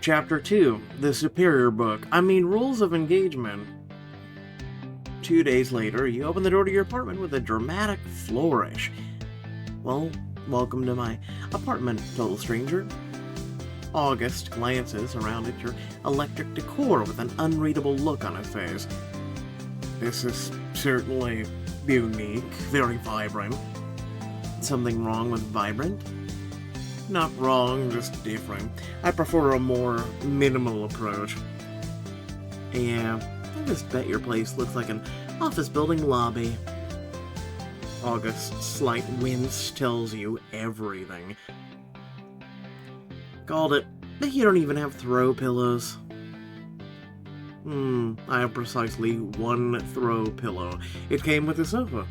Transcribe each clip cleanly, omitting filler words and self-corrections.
Chapter 2, The Superior Book. Rules of Engagement. 2 days later, you open the door to your apartment with a dramatic flourish. Well, welcome to my apartment, total stranger. August glances around at your electric decor with an unreadable look on his face. This is certainly unique, very vibrant. Something wrong with vibrant? Not wrong, just different. I prefer a more minimal approach. Yeah, I just bet your place looks like an office building lobby. August's slight wince tells you everything. Called it, but you don't even have throw pillows. I have precisely one throw pillow. It came with the sofa.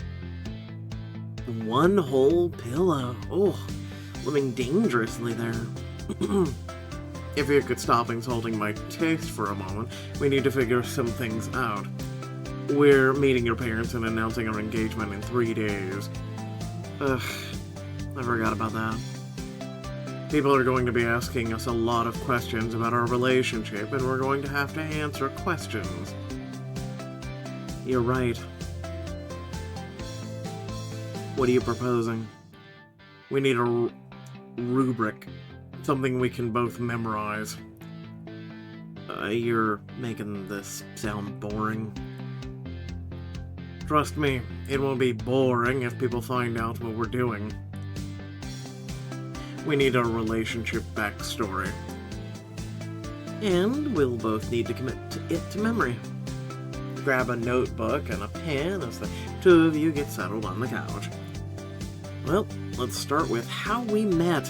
One whole pillow. Oh, living dangerously there. If you could stop insulting my taste for a moment, we need to figure some things out. We're meeting your parents and announcing our engagement in 3 days. Ugh, I forgot about that. People are going to be asking us a lot of questions about our relationship, and we're going to have to answer questions. You're right. What are you proposing? We need a rubric. Something we can both memorize. You're making this sound boring. Trust me, it won't be boring if people find out what we're doing. We need a relationship backstory. And we'll both need to commit it to memory. Grab a notebook and a pen as the two of you get settled on the couch. Well, let's start with how we met.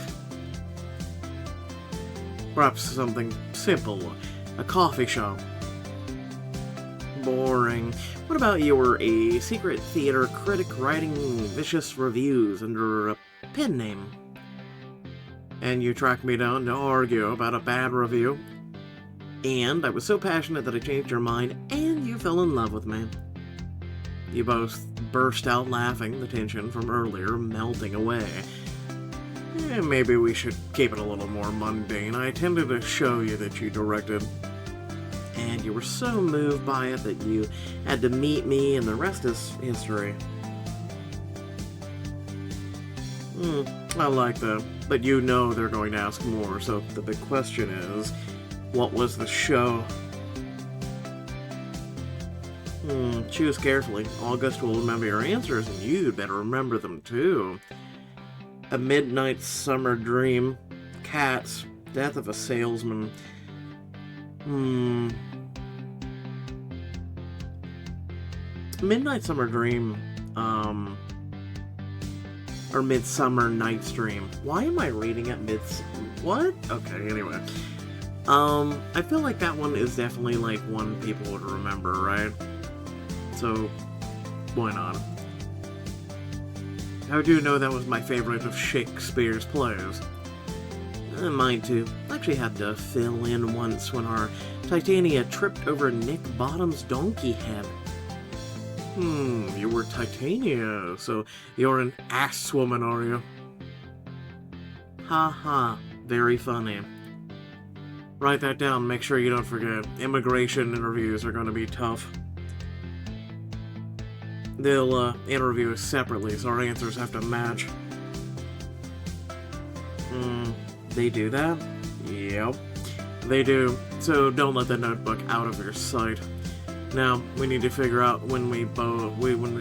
Perhaps something simple, a coffee shop. Boring. What about you were a secret theater critic writing vicious reviews under a pen name? And you tracked me down to argue about a bad review. And I was so passionate that I changed your mind, and you fell in love with me. You both burst out laughing, the tension from earlier melting away. Maybe we should keep it a little more mundane. I intended to show you that you directed. And you were so moved by it that you had to meet me, and the rest is history. I like that. But you know they're going to ask more, so the big question is, what was the show? Choose carefully. August will remember your answers, and you'd better remember them too. A Midnight Summer Dream, Cats, Death of a Salesman. Midnight Summer Dream, or Midsummer Night's Dream. Why am I reading it what? Okay, anyway. I feel like that one is definitely like one people would remember, right? So, why not? How do you know that was my favorite of Shakespeare's plays? Mine too. I actually had to fill in once when our Titania tripped over Nick Bottom's donkey head. You were Titania, so you're an ass woman, are you? Ha ha, very funny. Write that down, make sure you don't forget. Immigration interviews are going to be tough. They'll interview us separately, so our answers have to match. They do that? Yep, they do. So don't let the notebook out of your sight. Now, we need to figure out when we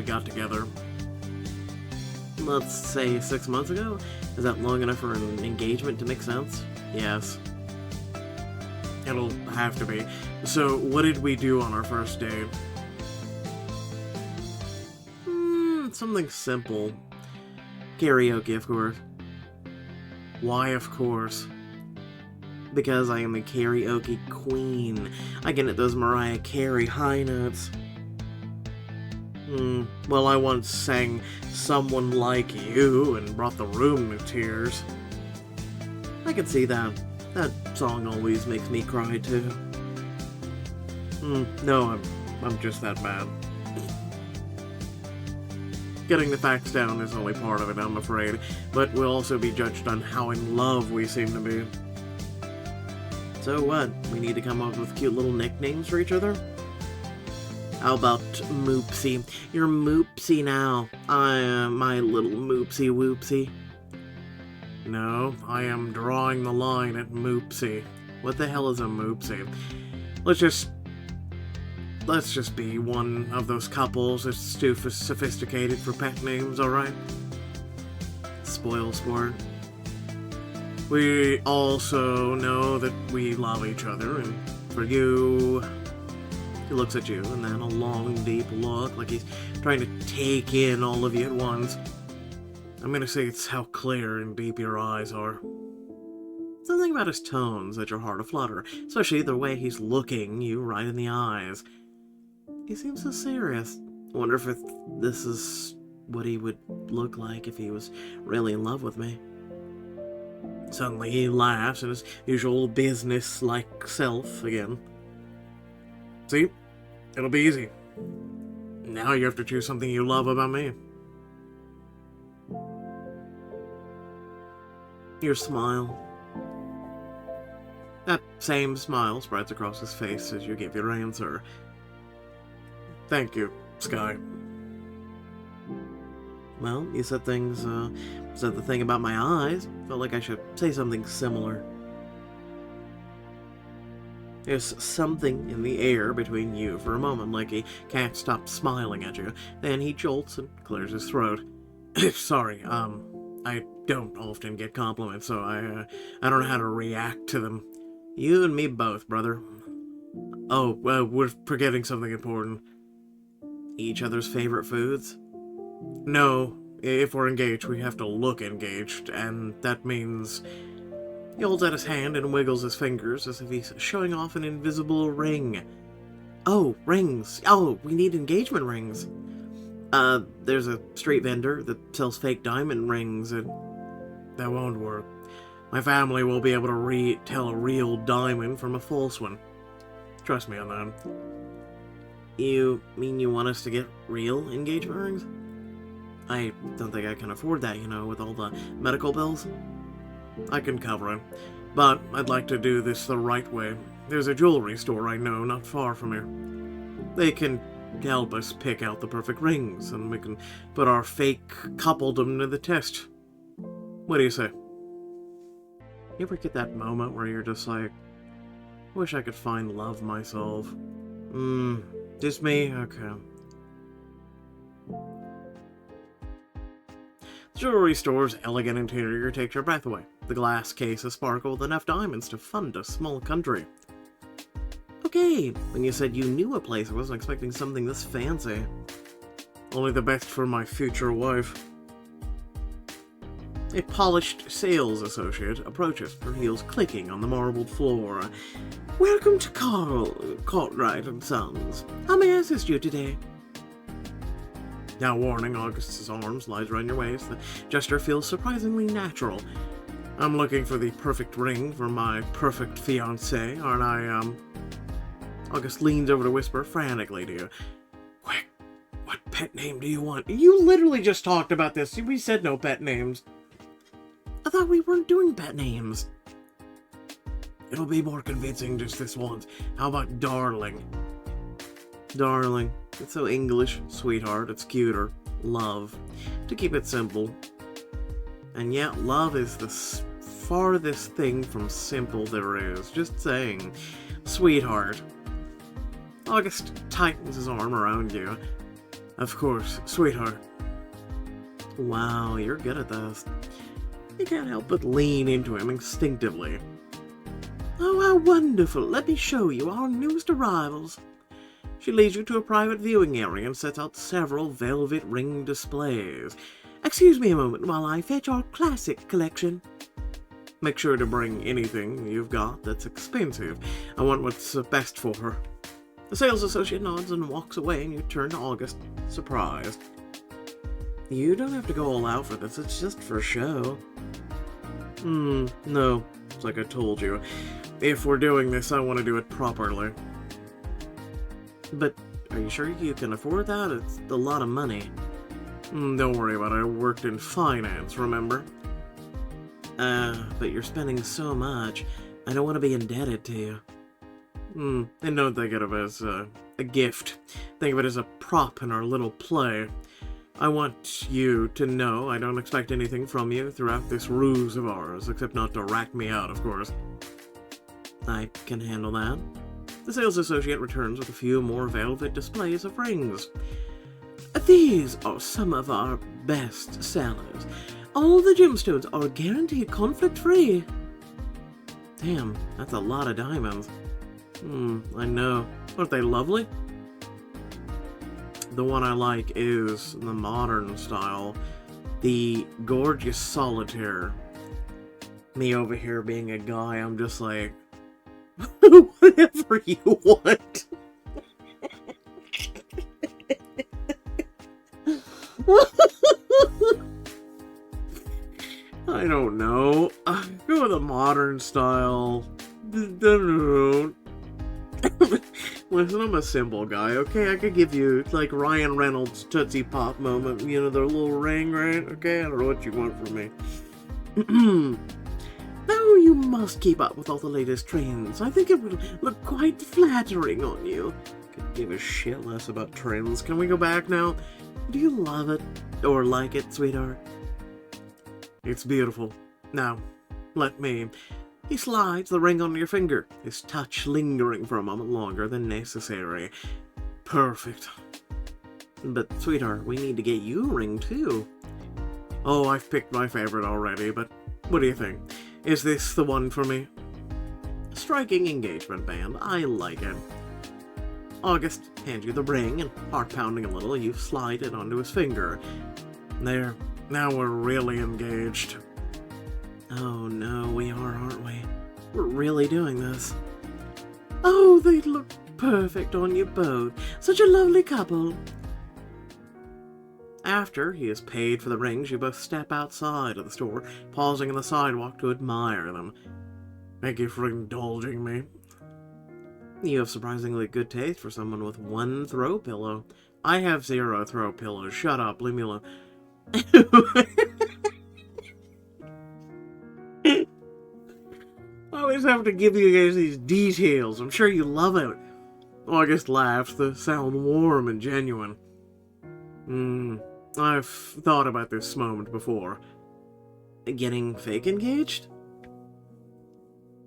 got together. Let's say 6 months ago? Is that long enough for an engagement to make sense? Yes. It'll have to be. So, what did we do on our first date? Something simple. Karaoke, of course. Why, of course? Because I am a karaoke queen. I can hit those Mariah Carey high notes. Well, I once sang Someone Like You and brought the room to tears. I can see that. That song always makes me cry, too. No, I'm just that bad. Getting the facts down is only part of it, I'm afraid, but we'll also be judged on how in love we seem to be. So what? We need to come up with cute little nicknames for each other? How about Moopsy? You're Moopsy now. I am my little Moopsy Whoopsy. No, I am drawing the line at Moopsy. What the hell is a Moopsy? Let's just be one of those couples that's too sophisticated for pet names, alright? Spoil sport. We also know that we love each other, and for you... He looks at you, and then a long, deep look, like he's trying to take in all of you at once. I'm gonna say it's how clear and deep your eyes are. Something about his tones that your heart aflutter, especially the way he's looking you right in the eyes. He seems so serious. I wonder if this is what he would look like if he was really in love with me. Suddenly he laughs in his usual business-like self again. See? It'll be easy. Now you have to choose something you love about me. Your smile. That same smile spreads across his face as you give your answer. Thank you, Sky. Well, you said the thing about my eyes. Felt like I should say something similar. There's something in the air between you for a moment, like he can't stop smiling at you. Then he jolts and clears his throat. Sorry, I don't often get compliments, so I don't know how to react to them. You and me both, brother. Oh, we're forgetting something important. Each other's favorite foods? No, if we're engaged, we have to look engaged, and that means... He holds out his hand and wiggles his fingers as if he's showing off an invisible ring. Oh, rings. Oh, we need engagement rings. There's a street vendor that sells fake diamond rings, and that won't work. My family will be able to tell a real diamond from a false one. Trust me on that. You mean you want us to get real engagement rings? I don't think I can afford that, with all the medical bills. I can cover it, but I'd like to do this the right way. There's a jewelry store I know not far from here. They can help us pick out the perfect rings, and we can put our fake coupledom to the test. What do you say? You ever get that moment where you're just like, wish I could find love myself? Just me? Okay. The jewelry store's elegant interior takes your breath away. The glass cases sparkle with enough diamonds to fund a small country. Okay, when you said you knew a place, I wasn't expecting something this fancy. Only the best for my future wife. A polished sales associate approaches, her heels clicking on the marbled floor. Welcome to Cartwright & Sons. How may I assist you today? Now warning, August's arm slides around your waist. The gesture feels surprisingly natural. I'm looking for the perfect ring for my perfect fiancé, aren't I, August leans over to whisper frantically to you. Quick, what pet name do you want? You literally just talked about this. We said no pet names. I thought we weren't doing pet names. It'll be more convincing just this once. How about Darling? Darling. It's so English. Sweetheart. It's cuter. Love. To keep it simple. And yet, love is the farthest thing from simple there is. Just saying. Sweetheart. August tightens his arm around you. Of course, sweetheart. Wow, you're good at this. You can't help but lean into him instinctively. Oh, how wonderful. Let me show you our newest arrivals. She leads you to a private viewing area and sets out several velvet ring displays. Excuse me a moment while I fetch our classic collection. Make sure to bring anything you've got that's expensive. I want what's best for her. The sales associate nods and walks away, and you turn to August, surprised. You don't have to go all out for this, it's just for show. No, it's like I told you. If we're doing this, I want to do it properly. But are you sure you can afford that? It's a lot of money. Don't worry about it, I worked in finance, remember? But you're spending so much. I don't want to be indebted to you. And don't think of it as a gift. Think of it as a prop in our little play. I want you to know I don't expect anything from you throughout this ruse of ours, except not to rat me out, of course. I can handle that. The sales associate returns with a few more velvet displays of rings. These are some of our best sellers. All the gemstones are guaranteed conflict-free. Damn, that's a lot of diamonds. I know. Aren't they lovely? The one I like is the modern style. The gorgeous solitaire. Me over here being a guy, I'm just like, whatever you want. I don't know. Go with a modern style. Listen, I'm a simple guy, okay? I could give you, like, Ryan Reynolds' Tootsie Pop moment. You know, their little ring, right? Okay? I don't know what you want from me. Now you must keep up with all the latest trends. I think it would look quite flattering on you. Could give a shit less about trends. Can we go back now? Do you love it? Or like it, sweetheart? It's beautiful. Now, let me... He slides the ring on your finger, his touch lingering for a moment longer than necessary. Perfect. But, sweetheart, we need to get you a ring, too. Oh, I've picked my favorite already, but what do you think? Is this the one for me? Striking engagement band. I like it. August hands you the ring, and heart-pounding a little, you slide it onto his finger. There. Now we're really engaged. Oh no, we are, aren't we? We're really doing this. Oh, they look perfect on you both. Such a lovely couple. After he has paid for the rings, you both step outside of the store, pausing on the sidewalk to admire them. Thank you for indulging me. You have surprisingly good taste for someone with one throw pillow. I have 0 throw pillows. Shut up, leave me alone. I always have to give you guys these details. I'm sure you love it. August laughs, the sound warm and genuine. I've thought about this moment before. Getting fake engaged?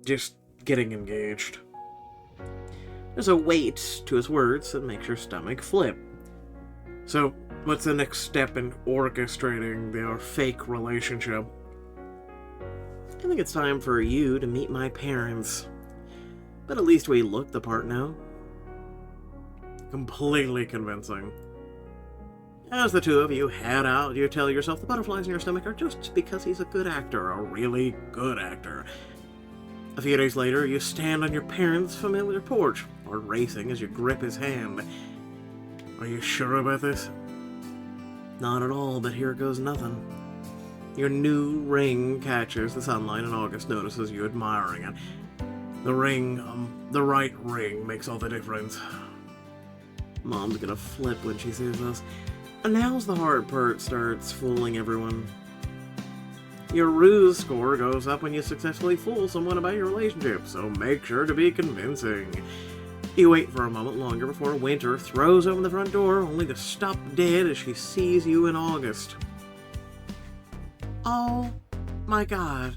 Just getting engaged. There's a weight to his words that makes your stomach flip. So, what's the next step in orchestrating their fake relationship? I think it's time for you to meet my parents. But at least we look the part now. Completely convincing. As the two of you head out, you tell yourself the butterflies in your stomach are just because he's a good actor, a really good actor. A few days later, you stand on your parents' familiar porch, heart racing as you grip his hand. Are you sure about this? Not at all, but here goes nothing. Your new ring catches the sunlight and August notices you admiring it. The right ring makes all the difference. Mom's gonna flip when she sees this. And now's the hard part starts fooling everyone. Your ruse score goes up when you successfully fool someone about your relationship, so make sure to be convincing. You wait for a moment longer before Winter throws open the front door, only to stop dead as she sees you in August. Oh my god.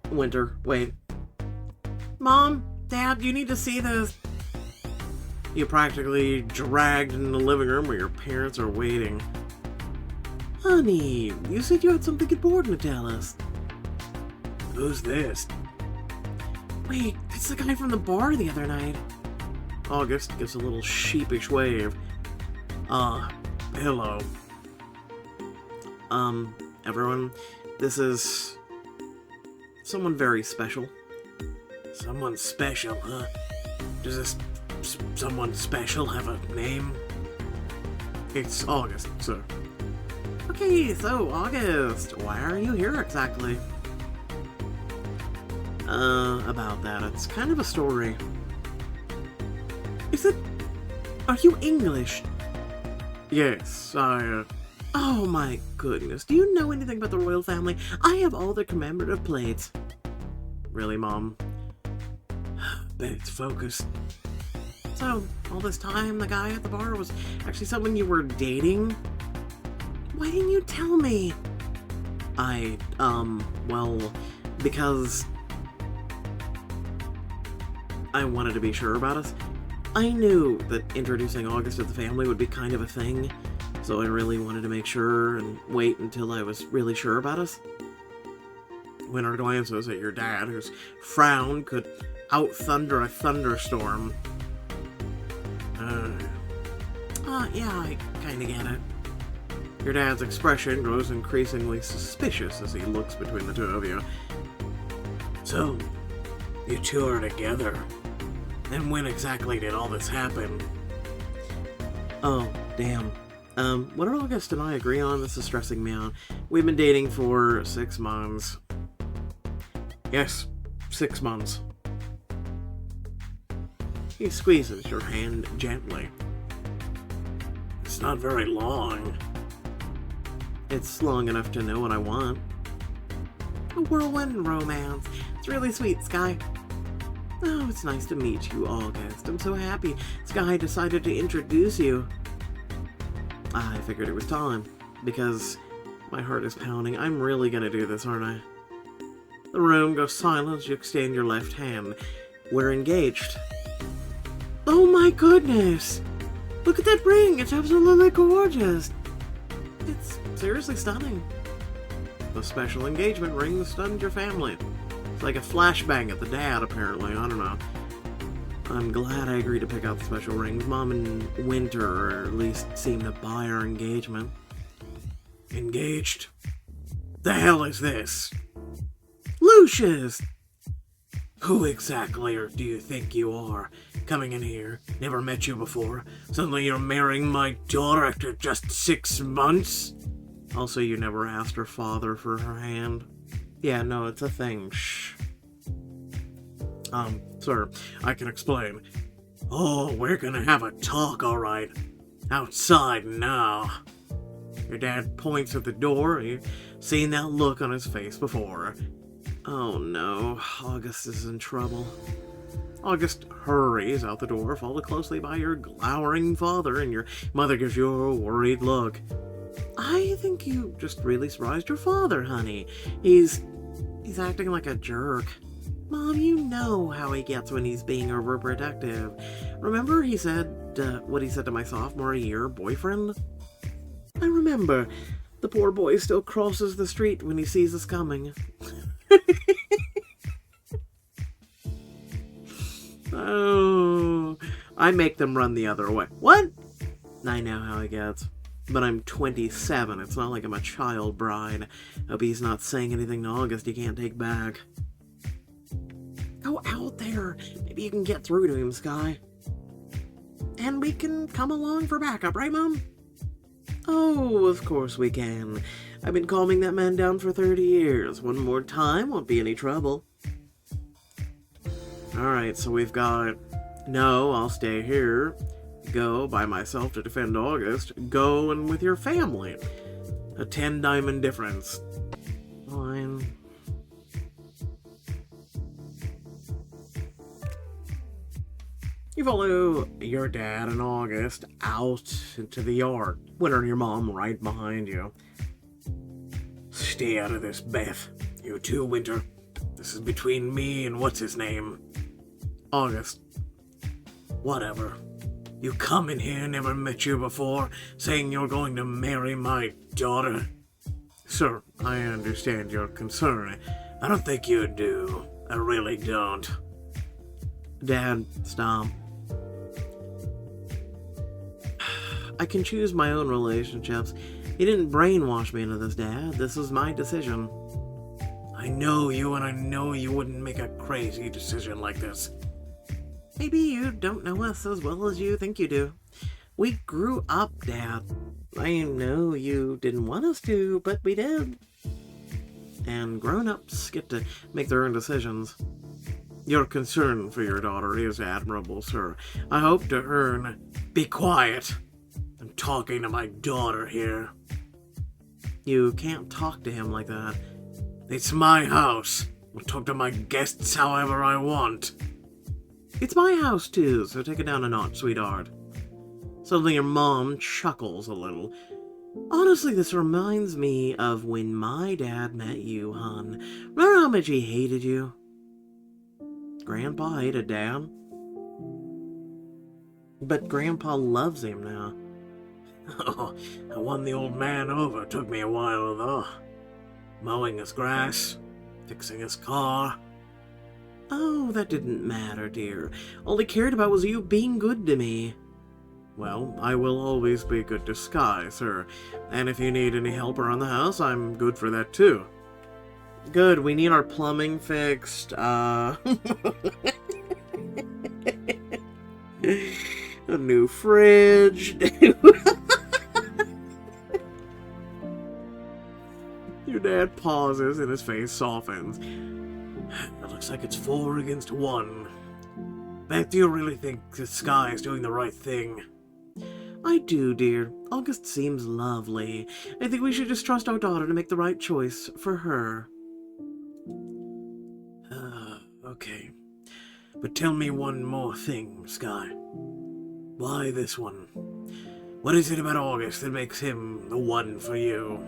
Winter, wait. Mom, Dad, you need to see this. You practically dragged in the living room where your parents are waiting. Honey, you said you had something important to tell us. Who's this? Wait, it's the guy from the bar the other night. August gives a little sheepish wave. Hello. Everyone, this is someone very special. Someone special, huh? Does this someone special have a name? It's August, sir. Okay, so August, why are you here exactly? About that, it's kind of a story. Are you English? Yes, Oh my goodness, do you know anything about the royal family? I have all their commemorative plates. Really, Mom? Bet it's focused. So, all this time, the guy at the bar was actually someone you were dating? Why didn't you tell me? Well, because I wanted to be sure about us. I knew that introducing August to the family would be kind of a thing, so I really wanted to make sure and wait until I was really sure about us. When our glances at your dad, whose frown could out-thunder a thunderstorm. Yeah, I kinda get it. Your dad's expression grows increasingly suspicious as he looks between the two of you. So, you two are together. And when exactly did all this happen? Oh, damn. What did August and I agree on? This is stressing me out. We've been dating for 6 months. Yes, 6 months. He squeezes your hand gently. It's not very long. It's long enough to know what I want. A whirlwind romance. It's really sweet, Sky. Oh, it's nice to meet you, August. I'm so happy Sky decided to introduce you. I figured it was time, because my heart is pounding. I'm really gonna do this, aren't I? The room goes silent as you extend your left hand. We're engaged. Oh my goodness! Look at that ring! It's absolutely gorgeous! It's seriously stunning. The special engagement ring stunned your family. It's like a flashbang at the dad, apparently. I don't know. I'm glad I agreed to pick out the special rings. Mom and Winter, or at least seem to buy our engagement. Engaged? The hell is this? Lucius! Who exactly do you think you are? Coming in here, never met you before. Suddenly you're marrying my daughter after just 6 months? Also, you never asked her father for her hand. Yeah, no, it's a thing. Shh. Sir, I can explain. Oh, we're gonna have a talk, alright. Outside now. Your dad points at the door. You've seen that look on his face before. Oh no, August is in trouble. August hurries out the door, followed closely by your glowering father, and your mother gives you a worried look. I think you just really surprised your father, honey. He's acting like a jerk. Mom, you know how he gets when he's being overprotective. Remember he said, what he said to my sophomore year boyfriend? I remember. The poor boy still crosses the street when he sees us coming. Oh, I make them run the other way. What? I know how he gets. But I'm 27. It's not like I'm a child bride. Hope he's not saying anything to August he can't take back. Go out there. Maybe you can get through to him, Sky. And we can come along for backup, right, Mom? Oh, of course we can. I've been calming that man down for 30 years. One more time, won't be any trouble. Alright, so we've got no, I'll stay here. Go by myself to defend August. Go and with your family. A 10 diamond difference. Fine. You follow your dad and August out into the yard. Winter and your mom right behind you. Stay out of this, Beth. You too, Winter. This is between me and what's his name? August. Whatever. You come in here, never met you before, saying you're going to marry my daughter. Sir, I understand your concern. I don't think you do. I really don't. Dad, stop. I can choose my own relationships. You didn't brainwash me into this, Dad. This was my decision. I know you, and I know you wouldn't make a crazy decision like this. Maybe you don't know us as well as you think you do. We grew up, Dad. I know you didn't want us to, but we did. And grown-ups get to make their own decisions. Your concern for your daughter is admirable, sir. I hope to earn... Be quiet! I'm talking to my daughter here. You can't talk to him like that. It's my house. I'll talk to my guests however I want. It's my house, too, so take it down a notch, sweetheart. Suddenly your mom chuckles a little. Honestly, this reminds me of when my dad met you, hon. Remember how much he hated you? Grandpa hated Dad. But Grandpa loves him now. Oh, I won the old man over. Took me a while, though. Mowing his grass, fixing his car. Oh, that didn't matter, dear. All he cared about was you being good to me. Well, I will always be good to Sky, sir. And if you need any help around the house, I'm good for that, too. Good, we need our plumbing fixed, a new fridge. Your dad pauses and his face softens. It looks like it's 4 against 1. Beth, do you really think the Sky is doing the right thing? I do, dear. August seems lovely. I think we should just trust our daughter to make the right choice for her. Okay. But tell me one more thing, Sky. Why this one? What is it about August that makes him the one for you?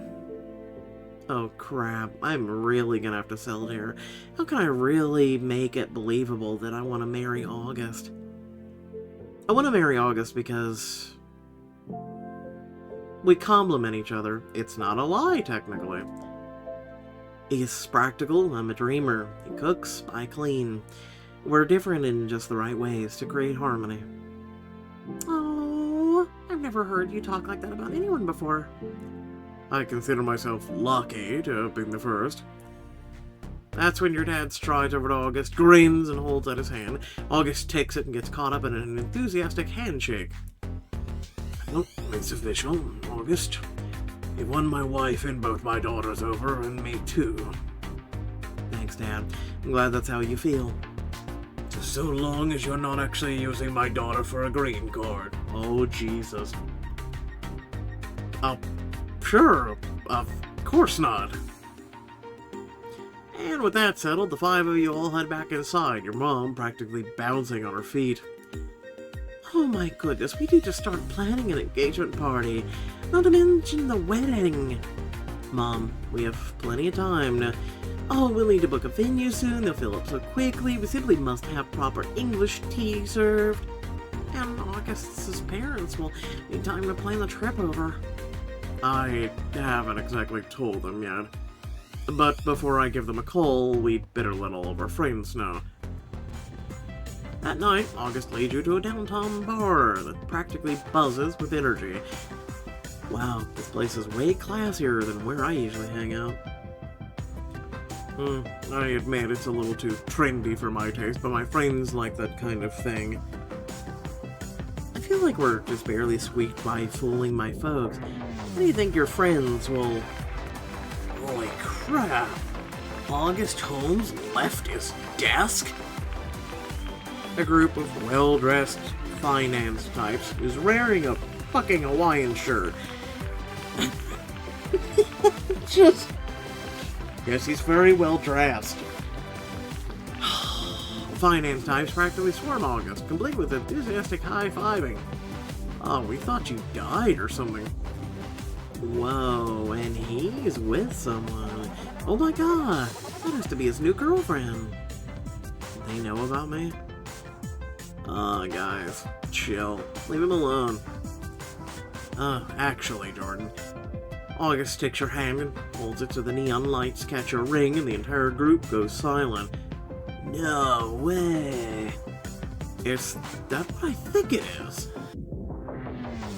Oh crap, I'm really gonna have to sell it here. How can I really make it believable that I want to marry August? I want to marry August because we complement each other. It's not a lie, technically. He's practical, I'm a dreamer. He cooks, I clean. We're different in just the right ways to create harmony. Oh, I've never heard you talk like that about anyone before. I consider myself lucky to have been the first. That's when your dad strides over to August, grins, and holds out his hand. August takes it and gets caught up in an enthusiastic handshake. Well, it's official, August. You won my wife and both my daughters over, and me too. Thanks, Dad. I'm glad that's how you feel. So long as you're not actually using my daughter for a green card. Oh, Jesus. Sure. Of course not. And with that settled, the 5 of you all head back inside, your mom practically bouncing on her feet. Oh my goodness, we need to start planning an engagement party. Not to mention the wedding. Mom, we have plenty of time now. Oh, we'll need to book a venue soon. They'll fill up so quickly. We simply must have proper English tea served. And August's parents will need time to plan the trip over. I haven't exactly told them yet. But before I give them a call, we'd better let all of our friends know. That night, August leads you to a downtown bar that practically buzzes with energy. Wow, this place is way classier than where I usually hang out. I admit it's a little too trendy for my taste, but my friends like that kind of thing. I feel like we're just barely squeaked by fooling my folks. How do you think your friends will... Holy crap! August Holmes left his desk? A group of well-dressed finance types is wearing a fucking Hawaiian shirt. Just... Yes, he's very well dressed. Finance types practically swarm August, complete with enthusiastic high-fiving. Oh, we thought you died or something. Whoa, and he's with someone. Oh my god, that has to be his new girlfriend. They know about me? Guys, chill. Leave him alone. Actually, Jordan. August takes your hand and holds it to the neon lights, catch your ring, and the entire group goes silent. No way. Is that what I think it is?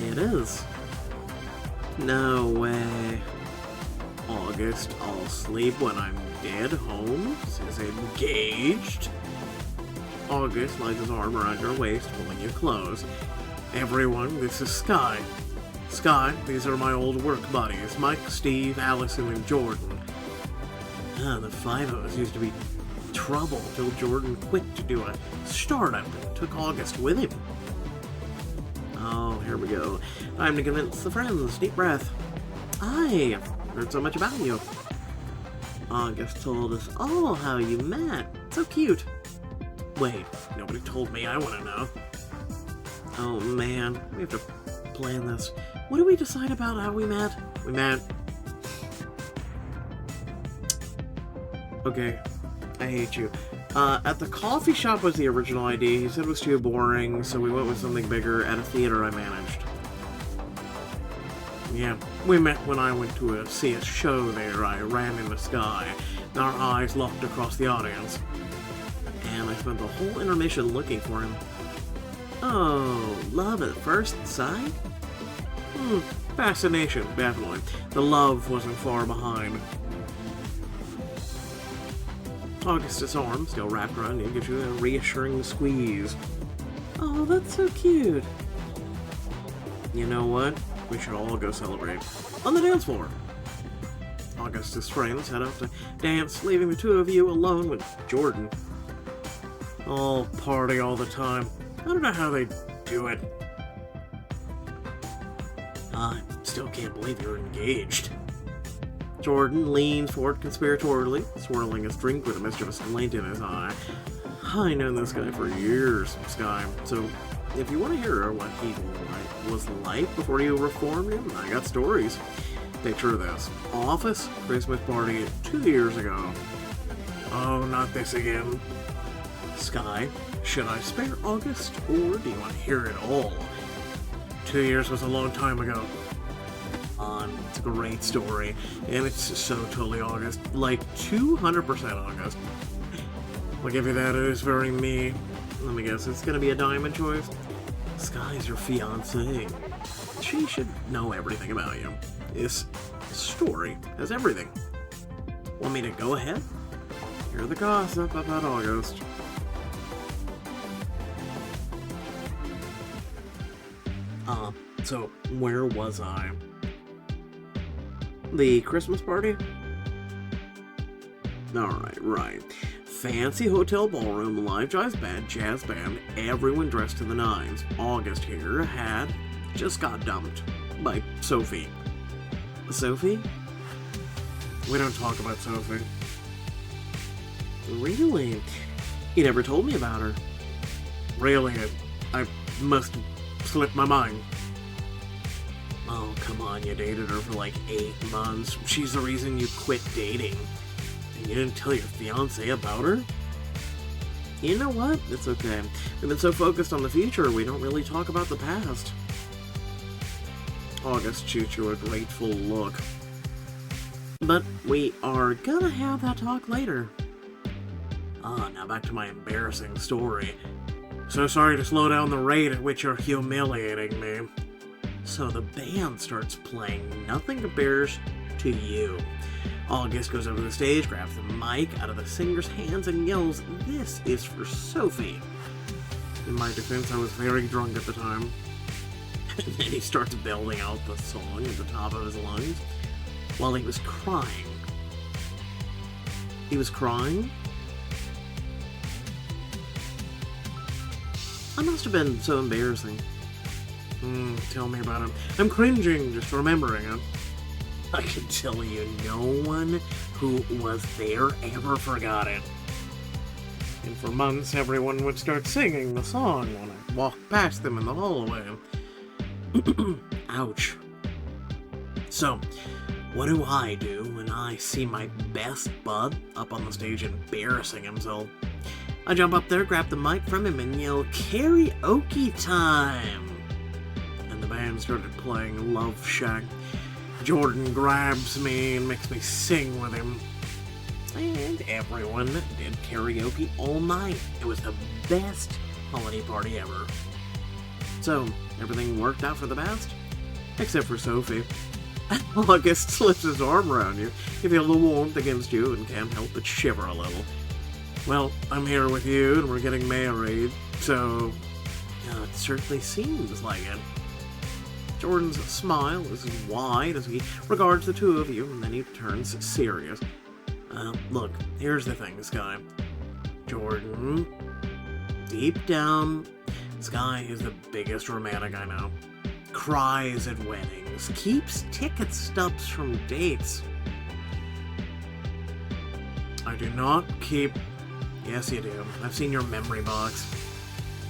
It is. No way. August, I'll sleep when I'm dead. Holmes is engaged. August lays his arm around your waist, pulling you close. Everyone, this is Sky. Sky, these are my old work buddies, Mike, Steve, Allison, and Jordan. The 5 of us used to be trouble till Jordan quit to do a startup and took August with him. Oh, here we go. Time to convince the friends. Deep breath. Hi, heard so much about you. August told us all how you met. So cute. Wait, nobody told me. I want to know. Oh man, we have to plan this. What did we decide about how we met? We met. Okay, I hate you. At the coffee shop was the original idea. He said it was too boring, so we went with something bigger at a theater I managed. Yeah, we met when I went to see a show there. I ran in the sky, and our eyes locked across the audience. And I spent the whole intermission looking for him. Oh, love at first sight? Fascination, definitely. The love wasn't far behind. Augustus' arm, still wrapped around you, gives you a reassuring squeeze. Oh, that's so cute. You know what? We should all go celebrate. On the dance floor. Augustus' friends head out to dance, leaving the two of you alone with Jordan. All party all the time. I don't know how they do it. I still can't believe you're engaged. Jordan leans forward conspiratorially, swirling his drink with a mischievous glint in his eye. I've known this guy for years, Sky, so if you want to hear what he was like before you reformed him, I got stories. Picture this. Office Christmas party 2 years ago. Oh, not this again. Sky, should I spare August, or do you want to hear it all? 2 years was a long time ago. It's a great story, and it's so totally August. Like, 200% August. I'll give you that, it is very me. Let me guess, it's gonna be a diamond choice? Sky's your fiancée. She should know everything about you. This story has everything. Want me to go ahead? Hear the gossip about August. So where was I? The Christmas party? Alright, right. Fancy hotel ballroom, live jazz band, everyone dressed to the nines. August here had just got dumped by Sophie. Sophie? We don't talk about Sophie. Really? You never told me about her. Really? I must have slipped my mind. Oh, come on, you dated her for like 8 months. She's the reason you quit dating. And you didn't tell your fiancé about her? You know what? It's okay. We've been so focused on the future, we don't really talk about the past. August shoots you a grateful look. But we are gonna have that talk later. Now back to my embarrassing story. So sorry to slow down the rate at which you're humiliating me. So the band starts playing Nothing Compares to You. August goes over to the stage, grabs the mic out of the singer's hands, and yells, "This is for Sophie." In my defense, I was very drunk at the time. And then he starts belting out the song at the top of his lungs while he was crying. He was crying? I must have been so embarrassing. Tell me about him. I'm cringing just remembering him. I can tell you, no one who was there ever forgot it. And for months, everyone would start singing the song when I walked past them in the hallway. Ouch. So, what do I do when I see my best bud up on the stage embarrassing himself? I jump up there, grab the mic from him, and yell, "Karaoke time!" And the band started playing Love Shack. Jordan grabs me and makes me sing with him. And everyone did karaoke all night. It was the best holiday party ever. So, everything worked out for the best? Except for Sophie. August slips his arm around you. You feel the warmth against you and can't help but shiver a little. Well, I'm here with you and we're getting married, so it certainly seems like it. Jordan's smile is wide as he regards the two of you, and then he turns serious. Look, here's the thing, Sky. Jordan, deep down, Sky is the biggest romantic I know. Cries at weddings, keeps ticket stubs from dates. I do not keep... Yes, you do. I've seen your memory box.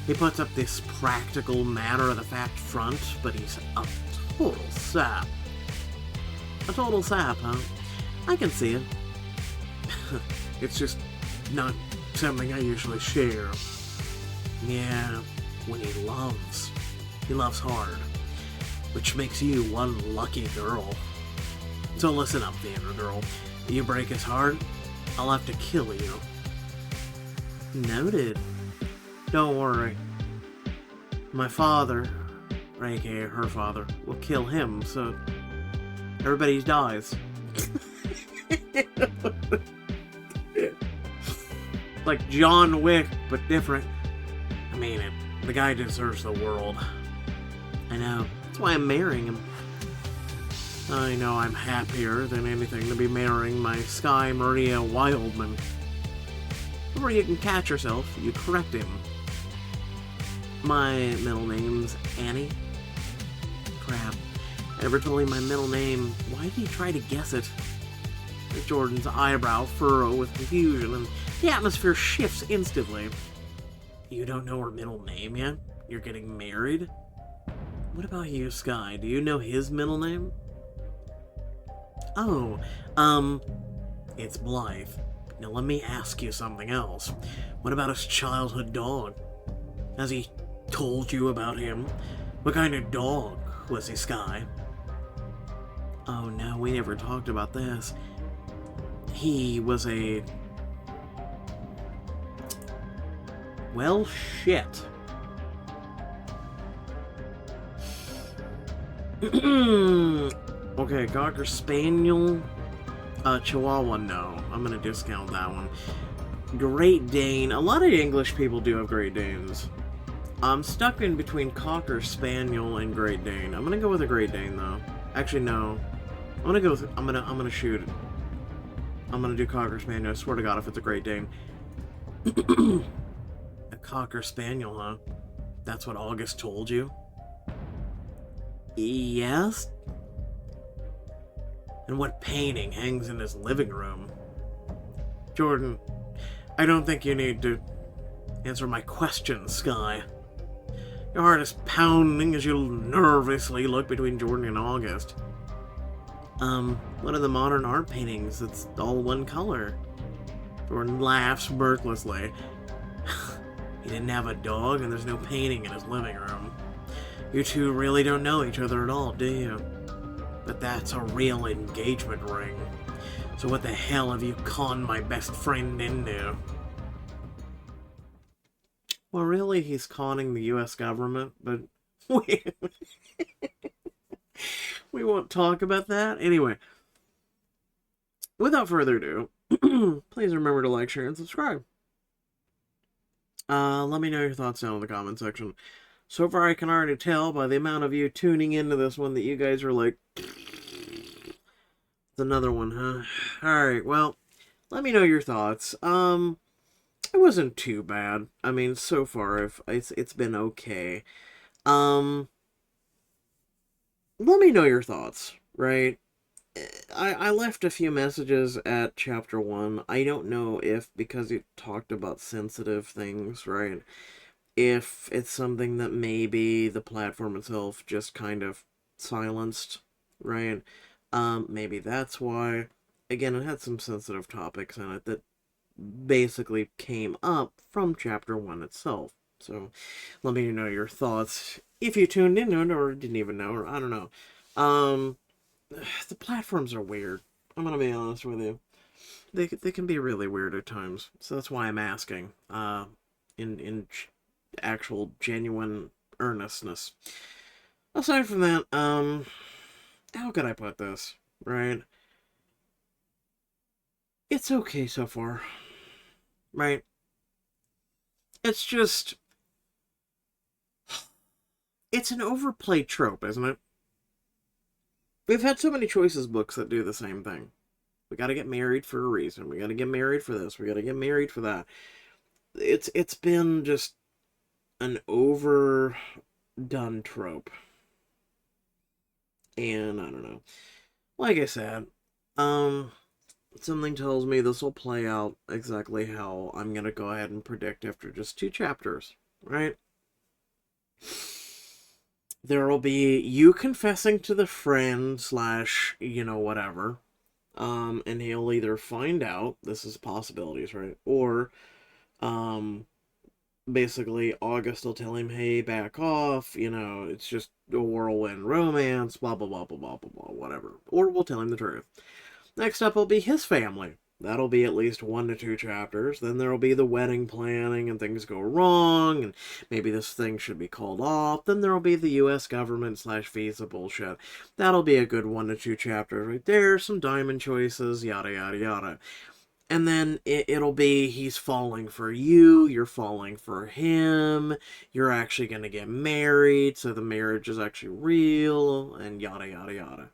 He puts up this practical matter-of-the-fact front, but he's a total sap. A total sap, huh? I can see it. It's just not something I usually share. Yeah, when he loves hard. Which makes you one lucky girl. So listen up, theater girl. You break his heart, I'll have to kill you. Noted. Don't worry. My father, or aka her father, will kill him, so everybody dies. Like John Wick, but different. I mean, the guy deserves the world. I know. That's why I'm marrying him. I know I'm happier than anything to be marrying my Sky Maria Wildman. Before you can catch yourself, you correct him. My middle name's Annie. Crap. I never told him my middle name. Why did he try to guess it? Jordan's eyebrow furrow with confusion, and the atmosphere shifts instantly. You don't know her middle name yet? You're getting married? What about you, Sky? Do you know his middle name? Oh, it's Blythe. Now let me ask you something else. What about his childhood dog? Has he told you about him? What kind of dog was he, Sky? Oh no, we never talked about this. He was a... Well, shit. Okay, Cocker Spaniel. Chihuahua, no. I'm gonna discount that one. Great Dane. A lot of English people do have Great Danes. I'm stuck in between Cocker Spaniel and Great Dane. I'm gonna go with a Great Dane, though. Actually, no. I'm gonna go with... I'm gonna shoot it. I'm gonna do Cocker Spaniel. I swear to God, if it's a Great Dane. A Cocker Spaniel, huh? That's what August told you? Yes? And what painting hangs in his living room? Jordan, I don't think you need to answer my question, Sky. Your heart is pounding as you nervously look between Jordan and August. What are the modern art paintings that's all one color? Jordan laughs mirthlessly. He didn't have a dog, and there's no painting in his living room. You two really don't know each other at all, do you? But that's a real engagement ring. So what the hell have you conned my best friend into? Well, really, he's conning the U.S. government, but we won't talk about that. Anyway, without further ado, please remember to like, share, and subscribe. Let me know your thoughts down in the comment section. So far, I can already tell by the amount of you tuning into this one that you guys are like, it's another one, huh? Alright, well, let me know your thoughts. It wasn't too bad. I mean, so far, it's been okay. Let me know your thoughts, right? I left a few messages at chapter 1. I don't know if, because it talked about sensitive things, right? If it's something that maybe the platform itself just kind of silenced, right? Maybe that's why. Again, it had some sensitive topics in it that basically came up from chapter 1 itself. So, let me know your thoughts if you tuned into it or didn't even know, or I don't know. The platforms are weird. I'm gonna be honest with you. They can be really weird at times. So that's why I'm asking. In actual genuine earnestness. Aside from that, how could I put this, right? It's okay so far, right? It's just, it's an overplayed trope, isn't it? We've had so many choices books that do the same thing. We gotta get married for a reason. We gotta get married for this. We gotta get married for that. It's been just an overdone trope. And I don't know. Like I said, Something tells me this will play out exactly how I'm going to go ahead and predict after just 2 chapters, right? There will be you confessing to the friend slash, whatever. And he'll either find out, this is possibilities, right? Or, um, basically August will tell him, hey, back off, it's just a whirlwind romance, blah, blah, blah, blah, blah, blah, blah, whatever. Or we'll tell him the truth. Next up will be his family. That'll be at least 1 to 2 chapters. Then there'll be the wedding planning and things go wrong, and maybe this thing should be called off. Then there'll be the U.S. government slash visa bullshit. That'll be a good 1 to 2 chapters right there. Some diamond choices, yada, yada, yada. And then it'll be he's falling for you, you're falling for him, you're actually going to get married, so the marriage is actually real, and yada, yada, yada.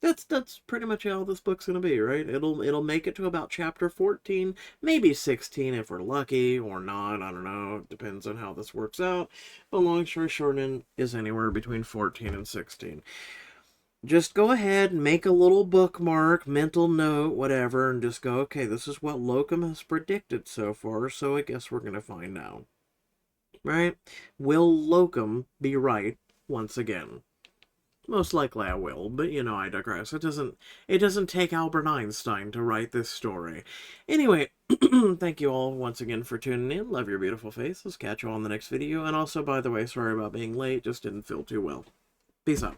That's pretty much how this book's gonna be, right? It'll make it to about chapter 14, maybe 16 if we're lucky, or not. I don't know. It depends on how this works out. But long story short, is anywhere between 14 and 16. Just go ahead and make a little bookmark, mental note, whatever, and just go, okay, this is what Locum has predicted so far, so I guess we're gonna find out. Right? Will Locum be right once again? Most likely I will, but I digress. It doesn't take Albert Einstein to write this story. Anyway, thank you all once again for tuning in. Love your beautiful faces. Catch you all in the next video. And also, by the way, sorry about being late. Just didn't feel too well. Peace out.